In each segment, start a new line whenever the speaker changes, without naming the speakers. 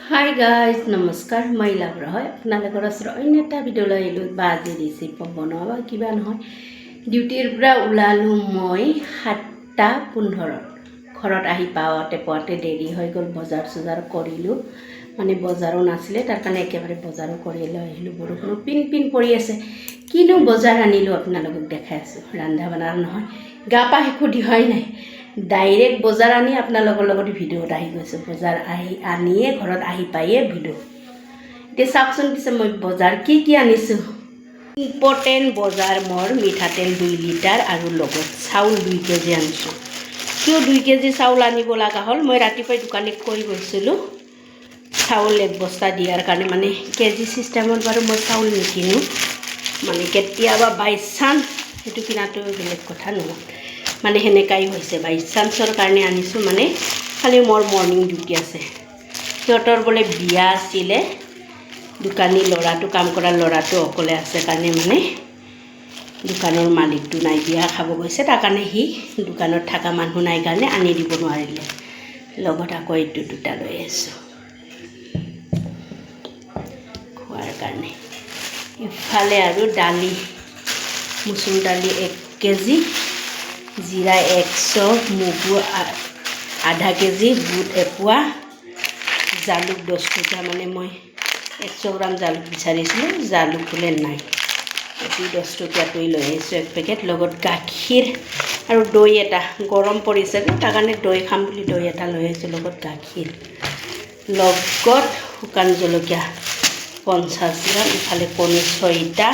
hi guys नमस्कार मैं लाभ्र है अपना अन्न एट भिडिओ बा आज रेसिपि बनवा क्या ना डिউটিৰ পৰা ওলালো मैं 7:15 ঘৰত আহি পাওঁতে দেৰি হৈ গ'ল বজাৰ চজাৰ কৰিলোঁ মানে বজাৰো নাছিলে তাৰ কাৰণে একেবাৰে বজাৰো কৰি লৈ আহিলোঁ বৰষুণ পিন পিন পৰি আছে কিনো বজাৰ আনিলোঁ আপোনালোকক দেখাই আছোঁ ৰান্ধা বাঢ়াৰ নহয় গা পা একো ধুৱাই নাই ডাইৰেক্ট বজাৰ আনি আপোনালোকৰ লগত ভিডিঅ'ত আহি গৈছোঁ বজাৰ আনিয়ে ঘৰত আহি পাইয়ে ভিডিঅ' এতিয়া চাওকচোন পিছে মই বজাৰ কি আনিছোঁ ইম্পৰ্টেণ্ট বজাৰ মোৰ মিঠাতেল 2 লিটাৰ আৰু লগত চাউল 2 কেজি আনিছোঁ কিয় 2 কেজি চাউল আনিব লগা হ'ল মই ৰাতিপুৱা দোকানত কৈ গৈছিলোঁ চাউল এক বস্তা দিয়াৰ কাৰণে মানে কেজি চিষ্টেমত বাৰু মই চাউল নিকিনো মানে কেতিয়াবা বাই চান্স সেইটো কিনাটো বেলেগ কথা নহয় মানে হেনেকাই হৈছে বাই চান্সৰ কাৰণে আনিছোঁ মানে খালি মোৰ মৰ্নিং ডিউটি আছে সিহঁতৰ বোলে বিয়া আছিলে দোকানী ল'ৰাটো কাম কৰা ল'ৰাটো অকলে আছে কাৰণে মানে দোকানৰ মালিকটো নাই বিয়া খাব গৈছে তাৰ কাৰণে সি দোকানত থকা মানুহ নাই কাৰণে আনি দিব নোৱাৰিলে লগত আকৌ এইটো দুটা লৈ আছোঁ খোৱাৰ কাৰণে ইফালে আৰু দালি মচুৰ দালি 1 কেজি জিৰা 100 মগু আধা কেজি বুট এপোৱা জালুক 10 টকা মানে মই 100 গ্ৰাম জালুক বিচাৰিছিলোঁ জালুক বোলে নাই এটি 10 টকীয়াটোৱে লৈ আহিছোঁ 1 পেকেট লগত গাখীৰ আৰু দৈ এটা গৰম পৰিছে তাৰ কাৰণে দৈ খাম বুলি দৈ এটা লৈ আহিছোঁ লগত গাখীৰ লগত শুকান জলকীয়া 50 গ্ৰাম ইফালে কণী 6টা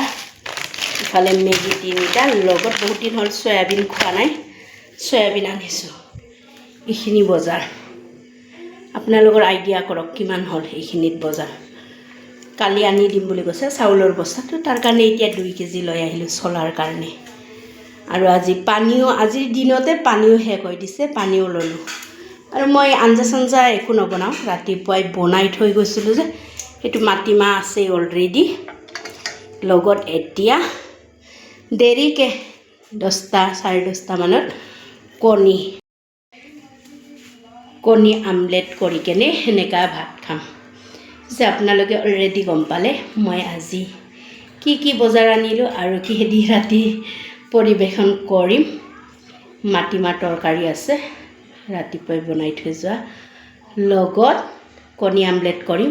ইফালে মেগি 3টা লগত বহুত দিন হ'ল সয়াবিন খোৱা নাই সয়াবিন আনিছোঁ এইখিনি বজাৰ আপোনালোকৰ আইডিয়া কৰক কিমান হ'ল এইখিনিত বজাৰ কালি আনি দিম বুলি কৈছে চাউলৰ বস্তাটো তাৰ কাৰণে এতিয়া 2 কেজি লৈ আহিলোঁ চলাৰ কাৰণে আৰু আজি পানীও আজিৰ দিনতে পানীও শেষ হৈ দিছে পানীও ল'লোঁ আৰু মই আঞ্জা চাঞ্জা একো নবনাওঁ ৰাতিপুৱাই বনাই থৈ গৈছিলোঁ যে সেইটো মাটিমাহ আছে অলৰেডি লগত এতিয়া দেৰিকে 10টা 10:30 মানত কণী আমলেট কৰি কেনে হেনেকা ভাত খাম যে আপোনালোকে অলৰেডি গম পালে মই আজি কি বজাৰ আনিলোঁ আৰু কিহেদি ৰাতি পৰিবেশন কৰিম মাটিমাহ তৰকাৰী আছে ৰাতিপুৱাই বনাই থৈ যোৱা লগত কণী আমলেট কৰিম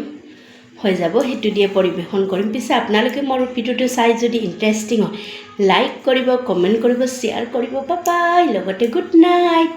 হৈ যাব সেইটো দিয়ে পৰিবেশন কৰিম পিছে আপোনালোকে মোৰ ভিডিঅ'টো চাই যদি ইন্টাৰেষ্টিং হয় লাইক কৰিব কমেন্ট কৰিব শ্বেয়াৰ কৰিব বাই লগতে গুড নাইট